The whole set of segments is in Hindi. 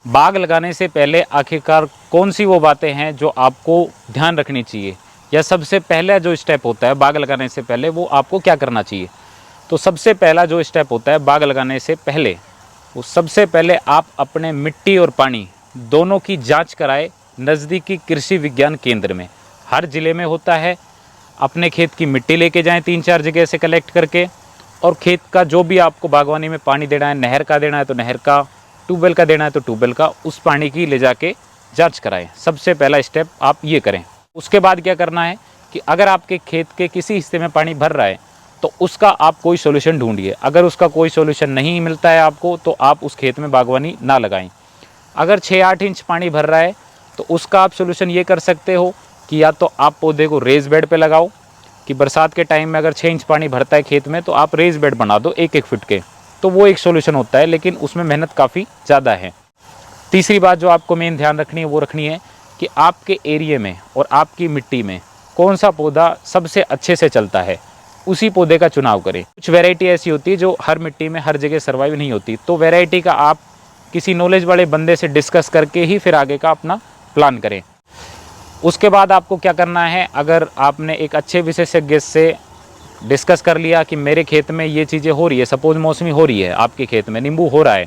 बाग लगाने से पहले आखिरकार कौन सी वो बातें हैं जो आपको ध्यान रखनी चाहिए, या सबसे पहला जो स्टेप होता है बाग लगाने से पहले वो आपको क्या करना चाहिए। तो सबसे पहला जो स्टेप होता है बाग लगाने से पहले, वो सबसे पहले आप अपने मिट्टी और पानी दोनों की जांच कराएं नज़दीकी कृषि विज्ञान केंद्र में। हर ज़िले में होता है। अपने खेत की मिट्टी लेके जाएं 3-4 जगह से कलेक्ट करके, और खेत का जो भी आपको बागवानी में पानी देना है, नहर का देना है तो नहर का, ट्यूबवेल का देना है तो ट्यूबवेल का, उस पानी की ले जाके जांच कराएं। सबसे पहला स्टेप आप ये करें। उसके बाद क्या करना है कि अगर आपके खेत के किसी हिस्से में पानी भर रहा है तो उसका आप कोई सोल्यूशन ढूंढिए। अगर उसका कोई सोल्यूशन नहीं मिलता है आपको तो आप उस खेत में बागवानी ना लगाएं। अगर 6-8 इंच पानी भर रहा है तो उसका आप सोल्यूशन ये कर सकते हो कि या तो आप पौधे को रेज बेड पे लगाओ, कि बरसात के टाइम में अगर 6 इंच पानी भरता है खेत में तो आप रेज बेड बना दो 1-1 फीट के, तो वो एक सोल्यूशन होता है, लेकिन उसमें मेहनत काफ़ी ज़्यादा है। तीसरी बात जो आपको मेन ध्यान रखनी है वो रखनी है कि आपके एरिए में और आपकी मिट्टी में कौन सा पौधा सबसे अच्छे से चलता है, उसी पौधे का चुनाव करें। कुछ वैरायटी ऐसी होती है जो हर मिट्टी में हर जगह सर्वाइव नहीं होती, तो वैरायटी का आप किसी नॉलेज वाले बंदे से डिस्कस करके ही फिर आगे का अपना प्लान करें। उसके बाद आपको क्या करना है, अगर आपने एक अच्छे विशेषज्ञ से डिस्कस कर लिया कि मेरे खेत में ये चीज़ें हो रही है, सपोज मौसमी हो रही है, आपके खेत में नींबू हो रहा है,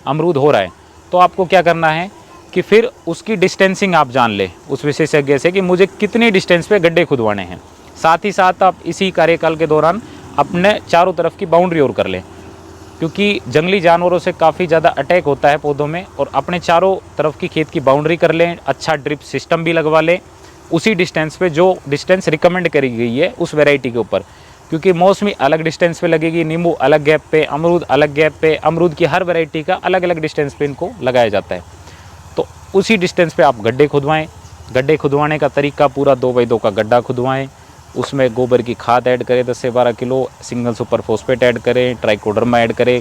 अमरूद हो रहा है, तो आपको क्या करना है कि फिर उसकी डिस्टेंसिंग आप जान लें उस विशेषज्ञ से कि मुझे कितनी डिस्टेंस पे गड्ढे खुदवाने हैं। साथ ही साथ आप इसी कार्यकाल के दौरान अपने चारों तरफ की बाउंड्री और कर लें, क्योंकि जंगली जानवरों से काफ़ी ज़्यादा अटैक होता है पौधों में, और अपने चारों तरफ की खेत की बाउंड्री कर लें। अच्छा ड्रिप सिस्टम भी लगवा लें उसी डिस्टेंस पे जो डिस्टेंस रिकमेंड करी गई है उस वैरायटी के ऊपर, क्योंकि मौसमी अलग डिस्टेंस पे लगेगी, नींबू अलग गैप पे, अमरूद अलग गैप पे, अमरूद की हर वैरायटी का अलग अलग डिस्टेंस पे इनको लगाया जाता है। तो उसी डिस्टेंस पे आप गड्ढे खुदवाएं। गड्ढे खुदवाने का तरीका पूरा 2x2 का गड्ढा खुदवाएं, उसमें गोबर की खाद ऐड करें 10 से 12 kilo, single super phosphate add करें, ट्राइकोडर्मा ऐड करें।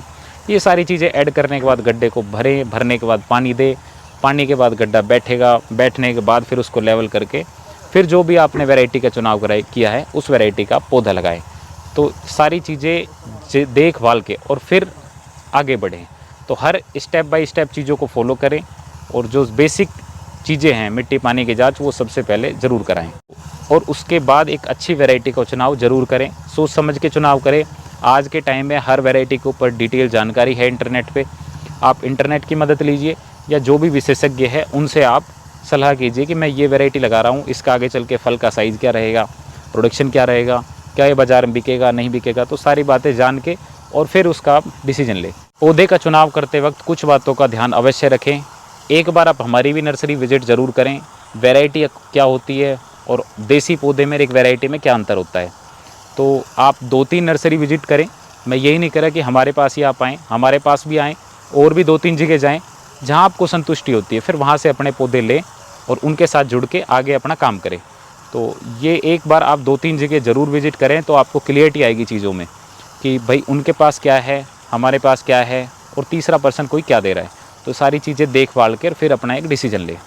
ये सारी चीज़ें ऐड करने के बाद गड्ढे को भरें, भरने के बाद पानी दें, पानी के बाद गड्ढा बैठेगा, बैठने के बाद फिर उसको लेवल करके फिर जो भी आपने वैरायटी का चुनाव किया है उस वैरायटी का पौधा लगाएं। तो सारी चीज़ें देखभाल के और फिर आगे बढ़ें। तो हर स्टेप बाय स्टेप चीज़ों को फॉलो करें, और जो बेसिक चीज़ें हैं मिट्टी पानी की जांच वो सबसे पहले ज़रूर कराएं, और उसके बाद एक अच्छी वैरायटी का चुनाव ज़रूर करें। सोच समझ के चुनाव करें। आज के टाइम में हर वैरायटी के ऊपर डिटेल जानकारी है इंटरनेट पे, आप इंटरनेट की मदद लीजिए, या जो भी विशेषज्ञ है उनसे आप सलाह कीजिए कि मैं ये वैरायटी लगा रहा हूँ, इसका आगे चल के फल का साइज़ क्या रहेगा, प्रोडक्शन क्या रहेगा, क्या ये बाज़ार में बिकेगा नहीं बिकेगा। तो सारी बातें जान के और फिर उसका आप डिसीजन लें। पौधे का चुनाव करते वक्त कुछ बातों का ध्यान अवश्य रखें। एक बार आप हमारी भी नर्सरी विजिट ज़रूर करें। वैरायटी क्या होती है और देसी पौधे में एक वैरायटी में क्या अंतर होता है, तो आप 2-3 नर्सरी विजिट करें। मैं यही नहीं कह रहा कि हमारे पास ही आप आएँ, हमारे पास भी आएँ, और भी 2-3 जगह जाएँ जहाँ आपको संतुष्टि होती है, फिर वहाँ से अपने पौधे लें और उनके साथ जुड़ के आगे अपना काम करें। तो ये एक बार आप 2-3 जगह ज़रूर विजिट करें तो आपको क्लियरिटी आएगी चीज़ों में कि भाई उनके पास क्या है, हमारे पास क्या है, और तीसरा पर्सन कोई क्या दे रहा है। तो सारी चीज़ें देख भाल कर फिर अपना एक डिसीजन लें।